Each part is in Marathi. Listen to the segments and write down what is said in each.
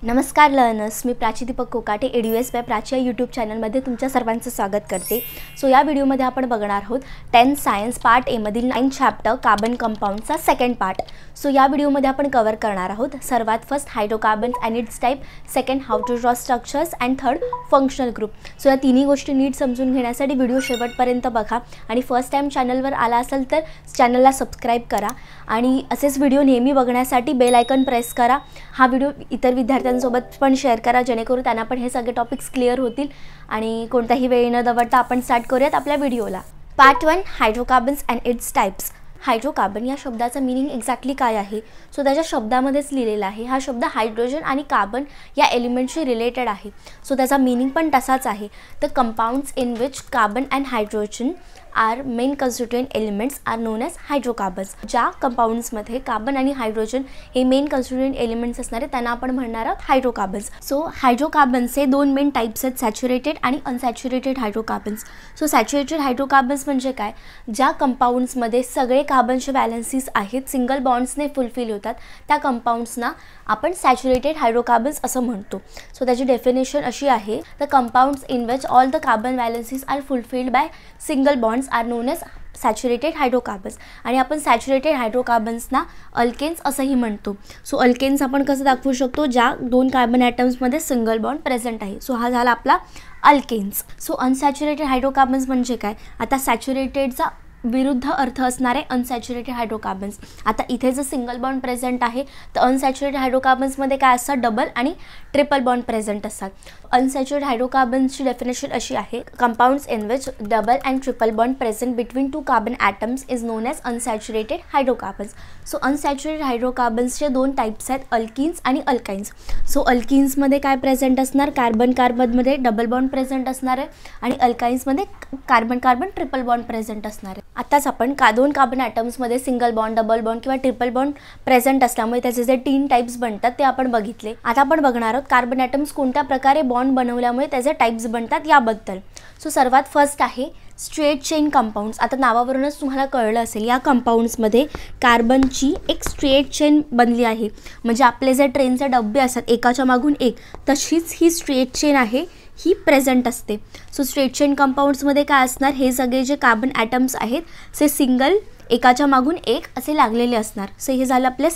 नमस्कार लर्नर्स, मी प्राची दीपक कोकाटे एडीएस बाय प्राची या यूट्यूब चॅनलमध्ये तुमच्या सर्वांचं स्वागत करते। सो या व्हिडिओमध्ये आपण बघणार आहोत 10th सायन्स पार्ट ए मधील 9th चॅप्टर कार्बन कंपाउंड्सचा सेकंड पार्ट। सो या व्हिडिओमध्ये आपण कव्हर करणार आहोत सर्वात first hydrocarbons and its type, second how to draw structures and third functional group. So या तिन्ही गोष्टी नीट समजून घेण्यासाठी व्हिडिओ शेवटपर्यंत बघा आणि फर्स्ट टाइम चॅनलवर आला असेल तर चॅनलला सबस्क्राइब करा आणि असेच व्हिडिओ नेहमी बघण्यासाठी बेल आयकॉन प्रेस करा। हा व्हिडिओ इतर विद्यार्थ्यांसोबत पण शेअर करा जेणेकरून त्यांना पण हे सगळे टॉपिक्स क्लिअर होतील आणि कोणताही वेळ न दवडता आपण स्टार्ट करूयात आपल्या व्हिडिओला। Part 1 hydrocarbons and its types. Hydrocarbon या शब्दाचं मीनिंग एक्झॅक्टली काय आहे? सो त्याच्या शब्दामध्येच लिहिलेला आहे। हा शब्द हायड्रोजन आणि कार्बन या एलिमेंटशी रिलेटेड आहे। सो त्याचा मीनिंग पण तसाच आहे। The compounds in which carbon and hydrogen are main constituent elements are known as hydrocarbons. ज्या कंपाउंड्समध्ये कार्बन आणि हायड्रोजन हे मेन कन्स्टिट्यूएंट एलिमेंट्स असणारे त्यांना आपण म्हणणार आहोत हायड्रोकार्बन्स। सो हायड्रोकार्बन्सचे दोन मेन टाइप्स आहेत, सॅच्युरेटेड आणि unsaturated hydrocarbons. So saturated hydrocarbons म्हणजे काय? ज्या कंपाउंड्समध्ये सगळे कार्बनचे बॅलन्सेस आहेत, सिंगल बॉन्ड्सने फुलफिल होतात, त्या कंपाउंड्सना आपण सॅच्युरेटेड हायड्रोकार्बन्स असं म्हणतो। सो त्याची डेफिनेशन अशी आहे, the compounds in which all the carbon valences are fulfilled by single bonds are known as saturated hydrocarbons. आणि आपण सॅच्युरेटेड हायड्रोकार्बन्सना अल्केन्स असंही म्हणतो। सो अल्केन्स आपण कसं दाखवू शकतो? ज्या दोन कार्बन ॲटम्समध्ये सिंगल बॉन्ड प्रेझेंट आहे। सो हा झाला आपला अल्केन्स। सो अनसॅच्युरेटेड हायड्रोकार्बन्स म्हणजे काय? आता सॅच्युरेटेडचा विरुद्ध अर्थ असणारे अनसॅच्युरेटेड हायड्रोकार्बन्स। आता इथे जर सिंगल बॉन्ड प्रेझेंट आहे तर अनसॅच्युरेटेड हायड्रोकार्बन्समध्ये काय असतात? डबल आणि ट्रिपल बॉन्ड प्रेझेंट असतात। अनसॅच्युरेटेड हायड्रोकार्बन्सची डेफिनेशन अशी आहे, compounds in which double and triple bond present between two carbon atoms is known as unsaturated hydrocarbons. So unsaturated हायड्रोकार्बन्सचे दोन टाइप्स आहेत, अल्किन्स आणि अल्काइन्स। सो अल्किन्समध्ये काय प्रेझेंट असणार? कार्बन कार्बनमध्ये डबल बॉन्ड प्रेझेंट असणार आहे आणि अल्काइन्समध्ये carbon carbon triple bond present असणार आहे। आताच आपण दोन कार्बन ॲटम्समध्ये सिंगल बॉन्ड, डबल बॉन्ड किंवा ट्रिपल बॉन्ड प्रेझेंट असल्यामुळे त्याचे जे 3 टाइप्स बनतात ते आपण बघितले। आता आपण बघणार आहोत कार्बन ॲटम्स कोणत्या प्रकारे बॉन्ड बनवल्यामुळे त्याचे टाइप्स बनतात याबद्दल। सो सर्वात फर्स्ट आहे स्ट्रेट चेन कंपाउंड्स। आता नावावरूनच तुम्हाला कळलं असेल, या कंपाउंड्समध्ये कार्बनची एक स्ट्रेट चेन बनली आहे। म्हणजे आपले जे ट्रेनचे डबे असतात एकाच्या मागून एक, तशीच ही स्ट्रेट चेन आहे, ही प्रेझेंट असते। सो स्ट्रेट चेन कंपाउंड्समध्ये काय असणार? हे सगळे जे कार्बन ॲटम्स आहेत ते सिंगल एकाच्या मागून एक असे लागलेले असणार। सो हे झालं आपल्या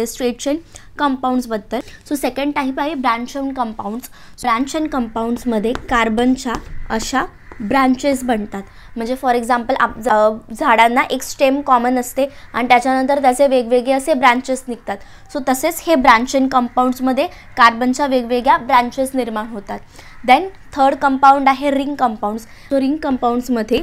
स्ट्रेट चेन कंपाउंड्सबद्दल। सो सेकंड टाईप आहे branch chain compounds. Branch chain कंपाउंड्समध्ये कार्बनच्या अशा ब्रांचेस बनतात। म्हणजे फॉर एक्झाम्पल झाडांना एक स्टेम कॉमन असते आणि त्याच्यानंतर त्याचे वेगवेगळे असे ब्रांचेस निघतात। सो तसेच हे ब्रँच चेन कंपाउंड्समध्ये कार्बनच्या वेगवेगळ्या ब्रांचेस निर्माण होतात। देन थर्ड कंपाउंड आहे रिंग कंपाउंड्स। सो रिंग कंपाउंड्समध्ये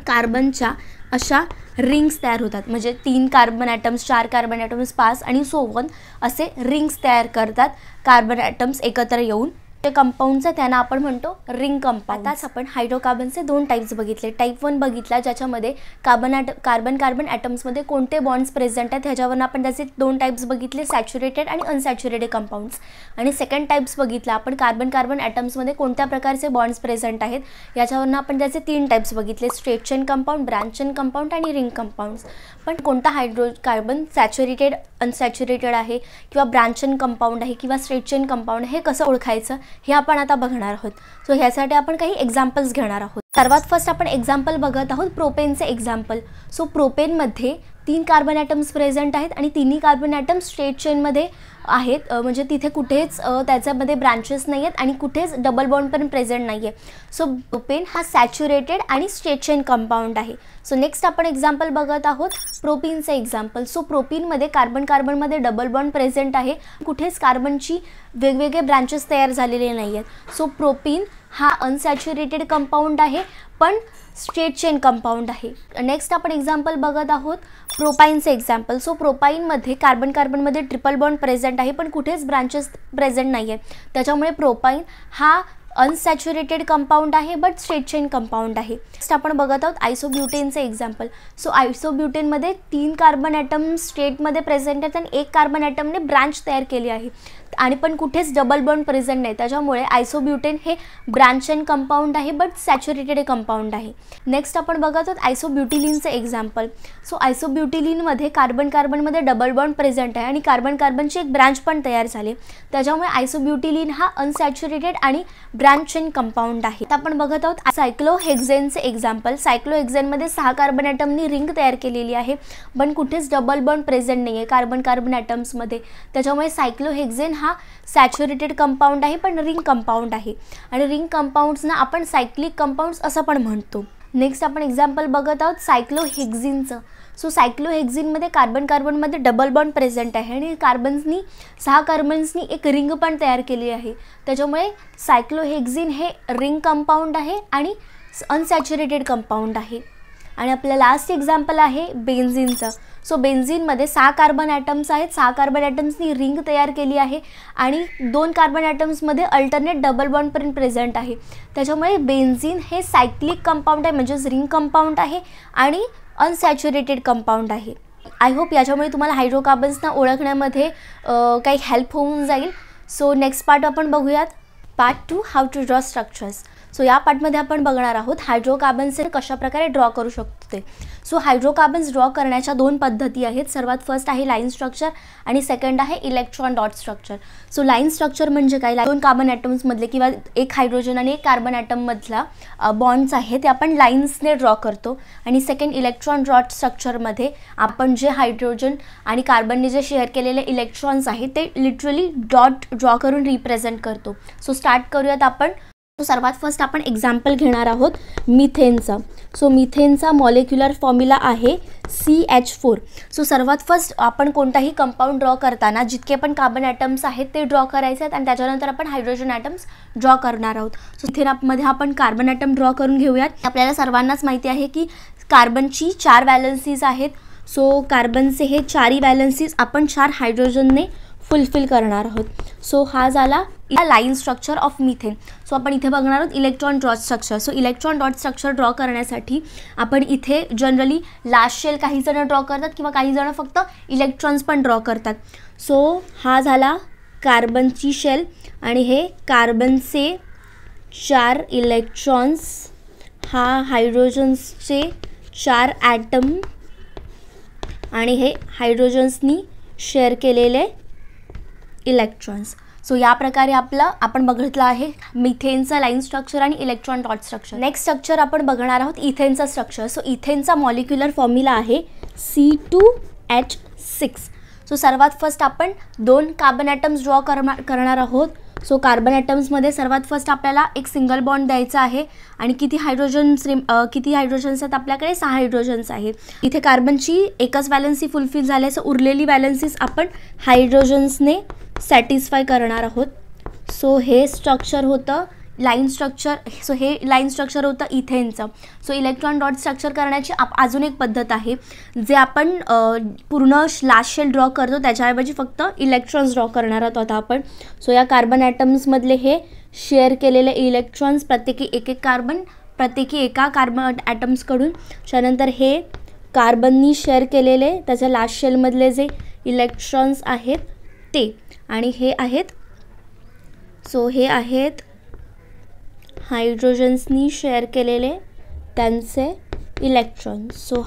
कार्बनच्या अशा रिंग्स तयार होतात। म्हणजे 3 कार्बन ॲटम्स, 4 कार्बन ॲटम्स, 5 आणि सो ऑन असे रिंग्स तयार करतात कार्बन ॲटम्स एकत्र येऊन। ते कंपाउंडचं त्यांना आपण म्हणतो रिंग कंपाउंड। आताच आपण हायड्रोकार्बनचे 2 टाइप्स बघितले। टाइप 1 बघितला ज्याच्यामध्ये कार्बन ॲटम्समध्ये कोणते बॉन्ड्स प्रेझेंट आहेत ह्याच्यावरून आपण त्याचे 2 टाइप्स बघितले, सॅच्युरेटेड आणि अनसॅच्युरेटेड कंपाउंड्स। आणि सेकंड टाइप्स बघितला आपण कार्बन ॲटम्समध्ये कोणत्या प्रकारचे बॉन्ड्स प्रेझेंट आहेत याच्यावरून आपण त्याचे 3 टाइप्स बघितले, straight chain compound, branch chain compound आणि रिंग कंपाउंड्स। पण कोणता हायड्रोकार्बन सॅच्युरेटेड, अनसॅच्युरेटेड आहे किंवा ब्रँच चेन कंपाउंड आहे किंवा स्ट्रेट चेन कंपाउंड हे कसं ओळखायचं हे आपण आता बघणार आहोत। सो ह्यासाठी आपण काही एक्झाम्पल्स घेणार आहोत। सर्वात फर्स्ट आपण एक्झाम्पल बघत आहोत प्रोपेनचे एक्झाम्पल। सो प्रोपेनमध्ये 3 कार्बन ॲटम्स प्रेझेंट आहेत आणि तिन्ही कार्बन ॲटम्स स्ट्रेट चेनमध्ये आहेत। म्हणजे तिथे कुठेच त्याच्यामध्ये ब्रांचेस नाही आहेत आणि कुठेच डबल बॉन्ड पण प्रेझेंट नाही आहे। सो प्रोपेन हा सॅच्युरेटेड आणि स्ट्रेट चेन कंपाउंड आहे। सो नेक्स्ट आपण एक्झाम्पल बघत आहोत प्रोपीनचे एक्झाम्पल। सो प्रोपीनमध्ये कार्बनमध्ये डबल बॉन्ड प्रेझेंट आहे, कुठेच कार्बनची वेगवेगळे ब्रांचेस तयार झालेले नाही आहेत। सो प्रोपीन हा अनसॅच्युरेटेड कंपाउंड आहे पण स्ट्रेट चेन कंपाउंड आहे। नेक्स्ट आपण एक्झाम्पल बघत आहोत प्रोपाईनचे एक्झाम्पल। सो प्रोपाईनमध्ये कार्बनमध्ये ट्रिपल बॉन्ड प्रेझेंट आहे पण कुठेच ब्रांचेस प्रेझेंट नाही आहेत, त्याच्यामुळे प्रोपाईन हा अनसॅच्युरेटेड कंपाउंड आहे बट स्ट्रेट चेन कंपाउंड आहे। नेक्स्ट आपण बघत आहोत आयसोब्युटेनचे एक्झाम्पल। सो आयसोब्युटेनमध्ये 3 कार्बन ॲटम स्ट्रेटमध्ये प्रेझेंट आहेत आणि 1 कार्बन ॲटमने ब्रांच तयार केली आहे। आणि पण कुठेच डबल बॉन्ड प्रेझेंट नाही, त्याच्यामुळे आयसोब्युटेन हे ब्रांच चेन कंपाऊंड आहे बट सॅच्युरेटेड कंपाऊंड आहे. नेक्स्ट आपण बघत आहोत आयसोब्युटिलिनचं एक्झाम्पल. सो आयसोब्युटिलिनमध्ये कार्बन कार्बनमध्ये डबल बॉन्ड प्रेझेंट आहे आणि कार्बन कार्बनची एक ब्रांच पण तयार झाली, त्याच्यामुळे आयसोब्युटिलिन हा अनसॅच्युरेटेड आणि ब्रांच चेन कंपाऊंड आहे. आता आपण बघत आहोत सायक्लोहेक्झेनचे एक्झाम्पल. सायक्लोहेक्झेनमध्ये 6 कार्बन ॲटमनी रिंग तयार केलेली आहे पण कुठेच डबल बॉन्ड प्रेझेंट नाही आहे कार्बन कार्बन ॲटम्समध्ये, त्याच्यामुळे सायक्लोहेक्झेन हा सॅच्युरेटेड कंपाऊंड आहे पण रिंग कंपाऊंड आहे आणि रिंग कंपाऊंड्सना आपण सायक्लिक कंपाऊंड्स असं पण म्हणतो. नेक्स्ट आपण एक्झाम्पल बघत आहोत सायक्लोहेक्झिनचं. सो सायक्लोहेक्झिनमध्ये कार्बन कार्बनमध्ये डबल बॉन्ड प्रेझेंट आहे आणि 6 कार्बन्सनी एक रिंग पण तयार केली आहे, त्याच्यामुळे सायक्लोहेक्झिन हे रिंग कंपाऊंड आहे आणि अनसॅच्युरेटेड कंपाऊंड आहे. आणि आपलं लास्ट एक्झाम्पल आहे बेन्झिनचं. सो बेन्झिनमध्ये 6 कार्बन ॲटम्स आहेत, 6 कार्बन ॲटम्सनी रिंग तयार केली आहे आणि 2 कार्बन ॲटम्समध्ये अल्टरनेट डबल बॉन्ड पण प्रेझेंट आहे, त्याच्यामुळे बेन्झिन हे सायक्लिक कंपाऊंड आहे म्हणजेच रिंग कंपाऊंड आहे आणि अनसॅच्युरेटेड कंपाऊंड आहे. आय होप याच्यामुळे तुम्हाला हायड्रोकार्बन्सना ओळखण्यामध्ये काही हेल्प होऊन जाईल. सो नेक्स्ट पार्ट आपण बघूयात, part 2 how to draw structures. So या पार्टमध्ये आपण बघणार आहोत हायड्रोकार्बन्स कशाप्रकारे ड्रॉ करू शकतो ते. सो हायड्रोकार्बन्स ड्रॉ करण्याच्या 2 पद्धती आहेत. सर्वात फर्स्ट आहे लाईन स्ट्रक्चर आणि सेकंड आहे electron dot structure. So line structure म्हणजे काय, 2 कार्बन ॲटम्समधले किंवा एक हायड्रोजन आणि एक कार्बन ॲटममधला बॉन्ड्स आहे ते आपण लाईन्सने ड्रॉ करतो. आणि सेकंड इलेक्ट्रॉन डॉट स्ट्रक्चरमध्ये आपण जे हायड्रोजन आणि कार्बनने जे शेअर केलेले इलेक्ट्रॉन्स आहेत ते लिटरली डॉट ड्रॉ करून रिप्रेझेंट करतो. सो स्टार्ट करूयात आपण. सर्वात फर्स्ट आपण एक्झाम्पल घेणार आहोत मिथेनचा. सो मिथेनचा मॉलिक्युलर फॉर्म्युला आहे CH4. सो सर्वात फर्स्ट आपण कोणताही कंपाऊंड ड्रॉ करताना जितके पण कार्बन ॲटम्स आहेत ते ड्रॉ करायचे आहेत आणि त्याच्यानंतर आपण हायड्रोजन ॲटम्स ड्रॉ करणार आहोत. सो मिथेनमध्ये आपण कार्बन ॲटम ड्रॉ करून घेऊयात. आपल्याला सर्वांनाच माहिती आहे की कार्बनची 4 व्हॅलन्सीज आहेत. सो कार्बनचे हे 4ही व्हॅलन्सीज आपण 4 हायड्रोजनने फुलफिल करणार आहोत. सो हा झाला line structure of methane. So आपण इथे बघणार आहोत electron dot structure. So electron dot structure draw करण्यासाठी आपण इथे जनरली लास्ट शेल काही जण ड्रॉ करतात किंवा काही जण फक्त इलेक्ट्रॉन्स पण ड्रॉ करतात. सो हा झाला कार्बनची शेल आणि हे कार्बनचे 4 इलेक्ट्रॉन्स, हा हायड्रोजन्सचे 4 ॲटम आणि हे हायड्रोजन्सनी शेअर केलेले इलेक्ट्रॉन्स. सो या प्रकारे आपण बघितलं आहे मिथेनचं लाईन स्ट्रक्चर आणि electron dot structure. Next structure आपण बघणार आहोत इथेनचं स्ट्रक्चर. सो इथेनचा मॉलिक्युलर फॉर्म्युला आहे C2H6. सो सर्वात फर्स्ट आपण 2 कार्बन ॲटम्स ड्रॉ करणार आहोत. सो कार्बन ॲटम्समध्ये सर्वात फर्स्ट आपल्याला एक सिंगल बॉन्ड द्यायचा आहे आणि किती हायड्रोजन्स आहेत आपल्याकडे, 6 हायड्रोजन्स आहेत. इथे कार्बनची एकच व्हॅलन्सी फुलफिल झाली, सो उरलेली व्हॅलन्सीज आपण हायड्रोजन्सने सॅटिस्फाय करणार आहोत. सो हे स्ट्रक्चर होतं लाईन स्ट्रक्चर. सो हे लाईन स्ट्रक्चर होतं इथेनचं. सो इलेक्ट्रॉन डॉट स्ट्रक्चर करण्याची अजून एक पद्धत आहे जे आपण पूर्ण लास्ट शेल ड्रॉ करतो त्याच्याऐवजी फक्त इलेक्ट्रॉन्स ड्रॉ करणार आहोत आता आपण. सो या कार्बन ॲटम्समधले हे शेअर केलेले इलेक्ट्रॉन्स प्रत्येकी एका कार्बन ॲटम्सकडून, त्यानंतर हे कार्बननी शेअर केलेले त्याच्या लास्ट शेलमधले जे इलेक्ट्रॉन्स आहेत ते, आणि हे आहेत हायड्रोजन्सनी शेअर केलेले त्यांचे इलेक्ट्रॉन्स. सो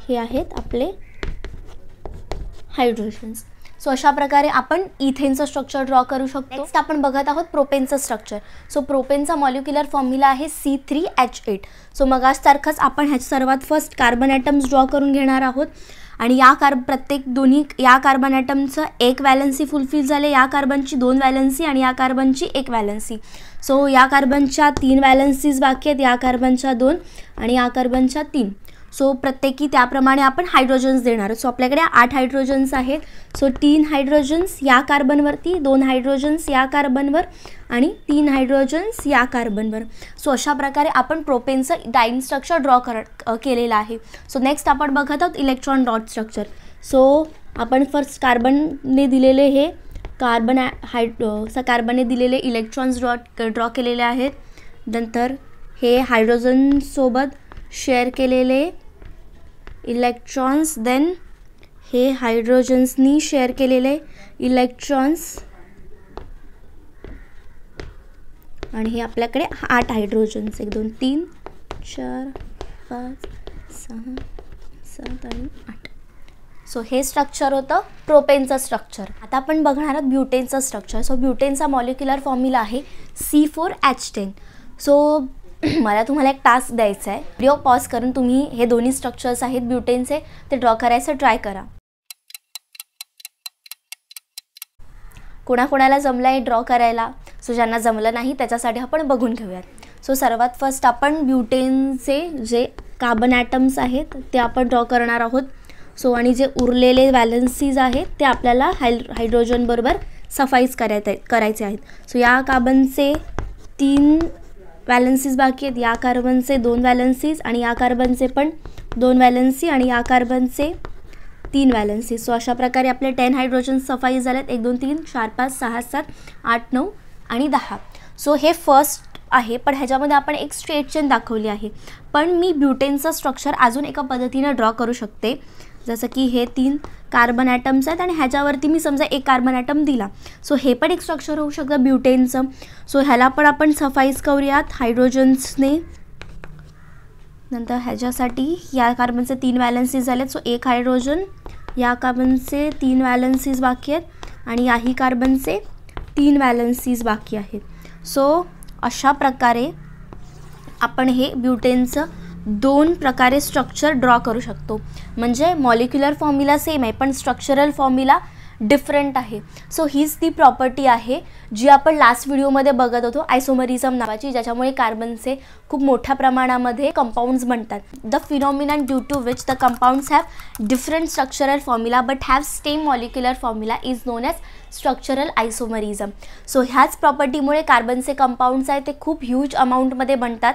हे आहेत आपले हायड्रोजन्स. सो अशा प्रकारे आपण इथेनचं स्ट्रक्चर ड्रॉ करू शकतो. नेक्स्ट आपण बघत आहोत प्रोपेनचं स्ट्रक्चर. सो प्रोपेनचा मॉलिक्युलर फॉर्म्युला आहे C3H8. सो मगासारखंच आपण सर्वात फर्स्ट कार्बन ॲटम्स ड्रॉ करून घेणार आहोत आणि या कार्बन ॲटमचं 1 व्हॅलन्सी फुलफिल झाले, या कार्बनची 2 व्हॅलन्सी आणि या कार्बनची 1 व्हॅलन्सी. सो या कार्बनच्या 3 व्हॅलन्सीज बाकी आहेत, या कार्बनच्या 2 आणि या कार्बनच्या 3. सो प्रत्येकी त्याप्रमाणे आपण हायड्रोजन्स देणार आहोत. सो आपल्याकडे 8 हायड्रोजन्स आहेत. सो 3 हायड्रोजन्स या कार्बनवरती, 2 हायड्रोजन्स या कार्बनवर आणि 3 हायड्रोजन्स या कार्बनवर. सो अशा प्रकारे आपण प्रोपेनचं लाईन स्ट्रक्चर ड्रॉ केलेलं आहे. सो नेक्स्ट आपण बघत आहोत इलेक्ट्रॉन डॉट स्ट्रक्चर. सो आपण फर्स्ट कार्बनने दिलेले हे कार्बनने दिलेले इलेक्ट्रॉन्स ड्रॉ केलेले आहेत. नंतर हे हायड्रोजनसोबत शेअर केलेले इलेक्ट्रॉन्स, देन हे हायड्रोजन्सनी शेअर केलेले इलेक्ट्रॉन्स आणि हे आपल्याकडे 8 हायड्रोजन्स, 1 2 3 4 5 6 7 आणि 8. सो हे स्ट्रक्चर होतं प्रोपेनचं स्ट्रक्चर. आता आपण बघणार आहोत ब्युटेनचं स्ट्रक्चर. सो ब्युटेनचा मॉलिक्युलर फॉर्म्युला आहे C4H10. सो मला तुम्हाला एक टास्क द्यायचा आहे. व्हिडिओ पॉज करून तुम्ही हे दोन्ही स्ट्रक्चर्स आहेत ब्युटेनचे ते ड्रॉ करायचं ट्राय करा. कोणाकोणाला जमलं आहे ड्रॉ करायला, सो ज्यांना जमलं नाही त्याच्यासाठी आपण बघून घेऊयात. सो सर्वात फर्स्ट आपण ब्युटेनचे जे कार्बन ॲटम्स आहेत ते आपण ड्रॉ करणार आहोत. सो आणि जे उरलेले वॅलन्सीज आहेत ते आपल्याला हायड्रोजन बरोबर सफाईज करायचे आहेत. सो या कार्बनचे 3 वॅलन्सीज बाकी आहेत, या कार्बनचे 2 वॅलन्सीज आणि या कार्बनचे पण 2 वॅलन्सी आणि या कार्बनचे 3 वॅलन्सीज. सो अशा प्रकारे आपले 10 हायड्रोजन सफाईज झालेत. 1 2 3 4 5 6 7 8 9 आणि 10. सो हे फर्स्ट आहे, पण ह्याच्यामध्ये आपण एक स्ट्रेट चेन दाखवली आहे. पण मी ब्युटेनचं स्ट्रक्चर अजून एका पद्धतीने ड्रॉ करू शकते. जसं की हे 3 कार्बन ॲटम्स आहेत आणि ह्याच्यावरती मी समजा एक कार्बन ॲटम दिला. सो हे पण एक स्ट्रक्चर होऊ शकतं ब्युटेनचं. सो ह्याला पण आपण सफाईज करूयात हायड्रोजन्सने. नंतर ह्याच्यासाठी या कार्बनचे 3 वॅलन्सीज झालेत. सो एक हायड्रोजन, या कार्बनचे 3 वॅलन्सीज बाकी आहेत आणि याही कार्बनचे 3 वॅलन्सीज बाकी आहेत. सो अशा प्रकारे आपण हे ब्युटेनचं 2 प्रकारे स्ट्रक्चर ड्रॉ करू शकतो. म्हणजे मॉलिक्युलर फॉर्म्युला सेम आहे पण स्ट्रक्चरल फॉर्म्युला डिफरंट आहे. सो हीच ती प्रॉपर्टी आहे जी आपण लास्ट व्हिडिओमध्ये बघत होतो, आयसोमरिझम नावाची, ज्याच्यामुळे कार्बनचे खूप मोठ्या प्रमाणामध्ये कंपाऊंड्स बनतात. The phenomenon due to which the compounds have different structural formula but have same molecular formula is known as structural isomerism. So ह्याच प्रॉपर्टीमुळे कार्बनचे कंपाऊंड्स आहेत ते खूप ह्यूज अमाऊंटमध्ये बनतात.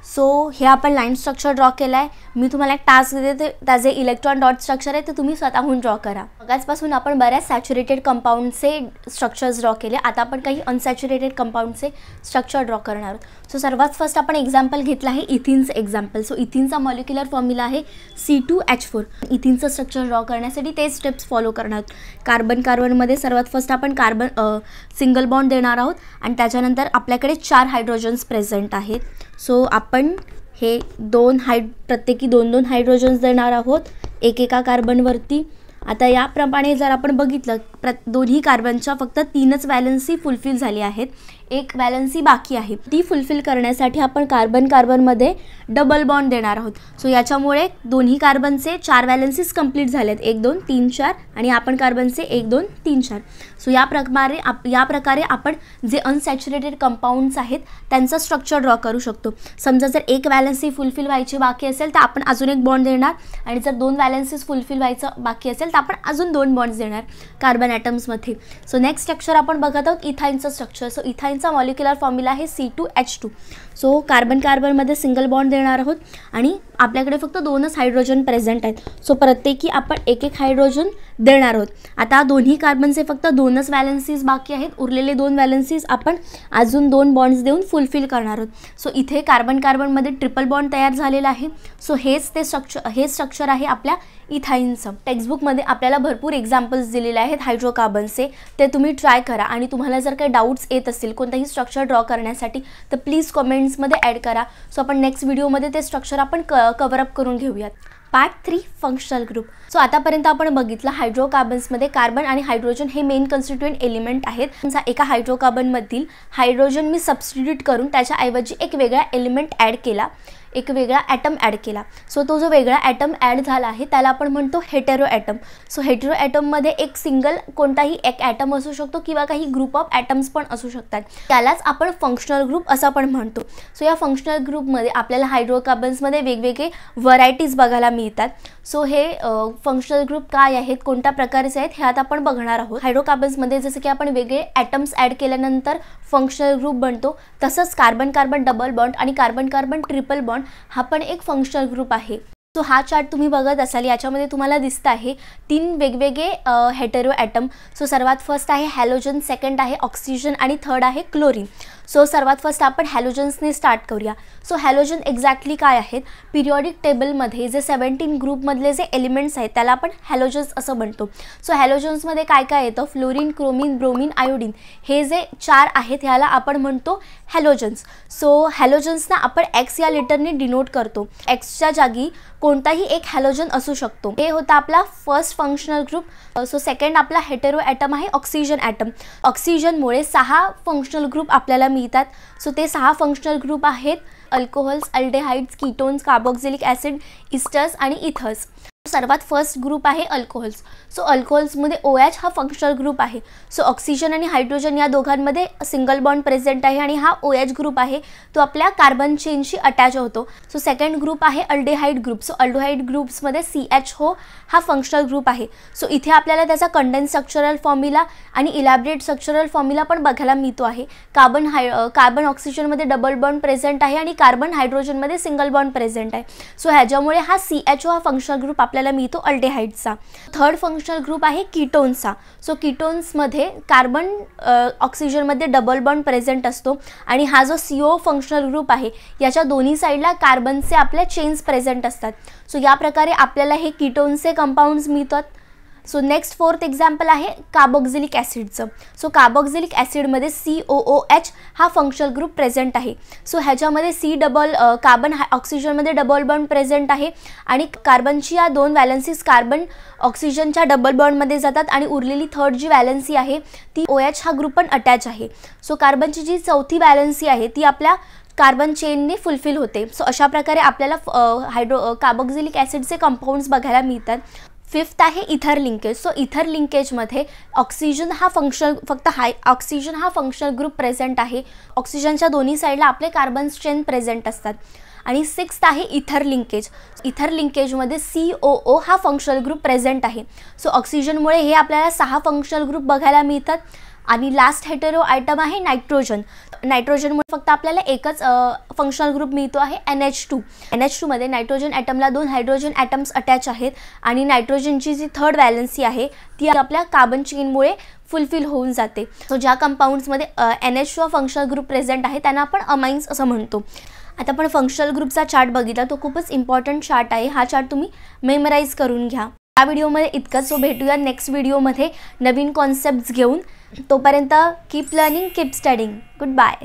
सो हे आपण लाईन स्ट्रक्चर ड्रॉ केला आहे. मी तुम्हाला एक टास्क देते, त्याचे इलेक्ट्रॉन डॉट स्ट्रक्चर आहे ते तुम्ही स्वतःहून ड्रॉ करा. मगाचपासून आपण बऱ्याच सॅच्युरेटेड कंपाऊंडचे स्ट्रक्चर्स ड्रॉ केले. आता आपण काही अनसॅच्युरेटेड कंपाऊंडचे स्ट्रक्चर ड्रॉ करणार आहोत. सो सर्वात फर्स्ट आपण एक्झाम्पल घेतलं आहे इथिनचं एक्झाम्पल. सो इथिनचा मॉलिक्युलर फॉर्म्युला आहे C2H4. इथिनचं स्ट्रक्चर ड्रॉ करण्यासाठी तेच स्टेप्स फॉलो करणार आहोत. कार्बनमध्ये सर्वात फर्स्ट आपण सिंगल बॉन्ड देणार आहोत आणि त्याच्यानंतर आपल्याकडे 4 हायड्रोजन्स प्रेझेंट आहेत. सो आपण हे प्रत्येकी 2-2 हायड्रोजन्स देणार आहोत एकेका कार्बनवरती. आता याप्रमाणे जर आपण बघितलं दोन्ही कार्बनच्या फक्त 3च वॅलन्सी फुलफिल झाली आहेत, एक वॅलन्सी बाकी आहे. ती फुलफिल करण्यासाठी आपण कार्बनमध्ये डबल बॉन्ड देणार आहोत. सो याच्यामुळे दोन्ही कार्बनचे 4 वॅलन्सीज कंप्लीट झालेत, 1 2 3 4 आणि आपण कार्बनचे 1 2 3 4. सो या प्रकारे आपण जे अनसॅच्युरेटेड कंपाऊंड्स आहेत त्यांचं स्ट्रक्चर ड्रॉ करू शकतो. समजा जर एक वॅलन्सी फुलफिल व्हायची बाकी असेल तर आपण अजून एक बॉन्ड देणार आणि जर 2 वॅलन्सीज फुलफिल व्हायचं बाकी असेल तर आपण अजून 2 बॉन्ड्स देणार कार्बन ॲटम्समध्ये. सो नेक्स्ट स्ट्रक्चर आपण बघत आहोत इथाईनचं स्ट्रक्चर. सो इथाईनचा मॉलिक्युलर फॉर्म्युला आहे C2H2. सो कार्बनमध्ये सिंगल बॉन्ड देणार आहोत आणि आपल्याकडे फक्त 2च हायड्रोजन प्रेझेंट आहेत. सो प्रत्येकी आपण एक हायड्रोजन देणार आहोत. आता दोन्ही कार्बनचे फक्त 2च वॅलन्सीज बाकी आहेत. उरलेले 2 वॅलन्सीज आपण अजून 2 बॉन्ड्स देऊन फुलफिल करणार आहोत. सो इथे कार्बनमध्ये ट्रिपल बॉन्ड तयार झालेला आहे. सो हे स्ट्रक्चर आहे आपल्या इथाईनचं. टेक्स्टबुकमध्ये आपल्याला भरपूर एक्झाम्पल्स दिलेले आहेत हायड्रोकार्बनचे, ते तुम्ही ट्राय करा. आणि तुम्हाला जर काही डाऊट्स येत असतील कोणताही स्ट्रक्चर ड्रॉ करण्यासाठी तर प्लीज कमेंट्समध्ये ॲड करा. सो आपण नेक्स्ट व्हिडिओमध्ये ते स्ट्रक्चर आपण कव्हरअप करून घेऊयात. Part 3 functional group. सो आतापर्यंत आपण बघितलं हायड्रोकार्बन्समध्ये कार्बन आणि हायड्रोजन हे मेन कन्स्टिट्युएंट एलिमेंट आहेत. समजा एका हायड्रोकार्बनमधील हायड्रोजन मी सबस्टिट्यूट करून त्याच्याऐवजी एक वेगळा एलिमेंट ॲड केला, एक वेगळा ॲटम ॲड केला. सो तो जो वेगळा ॲटम ॲड झाला आहे त्याला आपण म्हणतो हेटेरो ॲटम. सो हेटेरो ॲटममध्ये एक सिंगल कोणताही एक ॲटम असू शकतो किंवा काही ग्रुप ऑफ ॲटम्स पण असू शकतात, त्यालाच आपण फंक्शनल ग्रुप असं पण म्हणतो. सो या फंक्शनल ग्रुपमध्ये आपल्याला हायड्रोकार्बन्समध्ये वेगवेगळे व्हरायटीज बघायला मिळतात. सो हे फंक्शनल ग्रुप काय आहेत, कोणत्या प्रकारचे आहेत हे आता आपण बघणार आहोत. हायड्रोकार्बन्समध्ये जसं की आपण वेगळे ॲटम्स ॲड केल्यानंतर फंक्शनल ग्रुप बनतो, तसंच कार्बन डबल बॉन्ड आणि कार्बन ट्रिपल बॉन्ड हा पण एक फंक्शनल ग्रुप आहे. सो हा चार्ट तुम्ही बघत असाल, याच्यामध्ये तुम्हाला दिसत आहे 3 वेगवेगळे हेटेरो ॲटम. सो सर्वात फर्स्ट आहे हॅलोजन, सेकंड आहे ऑक्सिजन आणि थर्ड आहे क्लोरीन. सो सर्वात फर्स्ट आपण हॅलोजन्सने स्टार्ट करूया. सो हॅलोजन एक्झॅक्टली काय आहेत? पिरियॉडिक टेबलमध्ये जे 17 ग्रुपमधले जे एलिमेंट्स आहेत त्याला आपण हॅलोजन्स असं म्हणतो. सो हॅलोजन्समध्ये काय काय येतं? फ्लोरीन, क्रोमीन, ब्रोमीन, आयोडीन हे जे 4 आहेत ह्याला आपण म्हणतो हॅलोजन्स. सो हॅलोजन्सना आपण एक्स या लेटरने डिनोट करतो. एक्सच्या जागी कोणताही एक हॅलोजन असू शकतो. हे होता आपला first functional group. So second आपला हेटेरो ॲटम आहे ऑक्सिजन ॲटम. ऑक्सिजनमुळे 6 फंक्शनल ग्रुप आपल्याला मिळतात. सो ते 6 फंक्शनल ग्रुप आहेत alcohols, aldehydes, ketones, carboxylic acid, esters आणि इथर्स. सर्वात फर्स्ट ग्रुप आहे अल्कोहोल्स. सो अल्कोहोल्समध्ये OH हा फंक्शनल ग्रुप आहे. सो ऑक्सिजन आणि हायड्रोजन या दोघांमध्ये सिंगल बॉन्ड प्रेझेंट आहे आणि हा OH ग्रुप आहे तो आपल्या कार्बन चेनशी अटॅच होतो. सो सेकंड ग्रुप आहे अल्डेहाइड ग्रुप. सो अल्डेहाइड ग्रुप्समध्ये CHO हा फंक्शनल ग्रुप आहे. सो इथे आपल्याला त्याचा कंडेन्स स्ट्रक्चरल फॉर्म्युला आणि इलॅबरेट स्ट्रक्चरल फॉर्म्युला पण बघायला मिळतो आहे. कार्बन ऑक्सिजनमध्ये डबल बॉन्ड प्रेझेंट आहे आणि कार्बन हायड्रोजनमध्ये सिंगल बॉन्ड प्रेझेंट आहे. सो ह्याच्यामुळे हा CHO हा फंक्शनल ग्रुप आपल्याला मिळतो अल्डेहाइड्सचा. थर्ड फंक्शनल ग्रुप आहे कीटोन्सचा. सो कीटोन्समध्ये कार्बन ऑक्सिजनमध्ये डबल बॉन्ड प्रेझेंट असतो आणि हा जो CO फंक्शनल ग्रुप आहे याच्या दोन्ही साईडला कार्बनचे आपल्या चेन्स प्रेझेंट असतात. सो या प्रकारे आपल्याला हे कीटोन्सचे कंपाऊंड्स मिळतात. सो नेक्स्ट फोर्थ एक्झाम्पल आहे कार्बोक्सिलिक ॲसिडचं. सो कार्बोक्सिलिक ॲसिडमध्ये COOH हा फंक्शनल ग्रुप प्रेझेंट आहे. सो ह्याच्यामध्ये कार्बन ऑक्सिजनमध्ये डबल बॉन्ड प्रेझेंट आहे आणि कार्बनची या 2 व्हॅलन्सीज कार्बन ऑक्सिजनच्या डबल बॉन्डमध्ये जातात आणि उरलेली थर्ड जी व्हॅलन्सी आहे ती OH हा ग्रुप पण अटॅच आहे. सो कार्बनची जी चौथी व्हॅलन्सी आहे ती आपल्या कार्बन चेनने फुलफिल होते. सो अशा प्रकारे आपल्याला कार्बोक्सिलिक ॲसिडचे कंपाऊंड्स बघायला मिळतात. फिफ्थ आहे इथर लिंकेज. सो इथर लिंकेजमध्ये ऑक्सिजन हा फंक्शनल ग्रुप प्रेझेंट आहे. ऑक्सिजनच्या दोन्ही साईडला आपले कार्बन चेन प्रेझेंट असतात. आणि सिक्स्थ आहे इथर लिंकेज. इथर लिंकेजमध्ये COO हा फंक्शनल ग्रुप प्रेझेंट आहे. सो ऑक्सिजनमुळे हे आपल्याला 6 फंक्शनल ग्रुप बघायला मिळतात. आणि लास्ट हेटेरो आयटम आहे नायट्रोजन. नायट्रोजनमुळे फक्त आपल्याला एकच फंक्शनल ग्रुप मिळतो आहे NH2. NH2मध्ये नायट्रोजन ॲटमला 2 हायड्रोजन ॲटम्स अटॅच आहेत आणि नायट्रोजनची जी थर्ड व्हॅलन्सी आहे ती आपल्या कार्बन चेनमुळे फुलफिल होऊन जाते. सो ज्या कंपाऊंड्समध्ये NH2 फंक्शनल ग्रुप प्रेझेंट आहे त्यांना आपण अमाइन्स असं म्हणतो. आता आपण फंक्शनल ग्रुपचा चार्ट बघितला, तो खूपच इम्पॉर्टंट चार्ट आहे. हा चार्ट तुम्ही मेमराईज करून घ्या. या व्हिडिओमध्ये इतकंच. सो भेटूया नेक्स्ट व्हिडिओमध्ये नवीन कॉन्सेप्ट्स घेऊन. तोपर्यंत keep learning, keep studying. Good bye.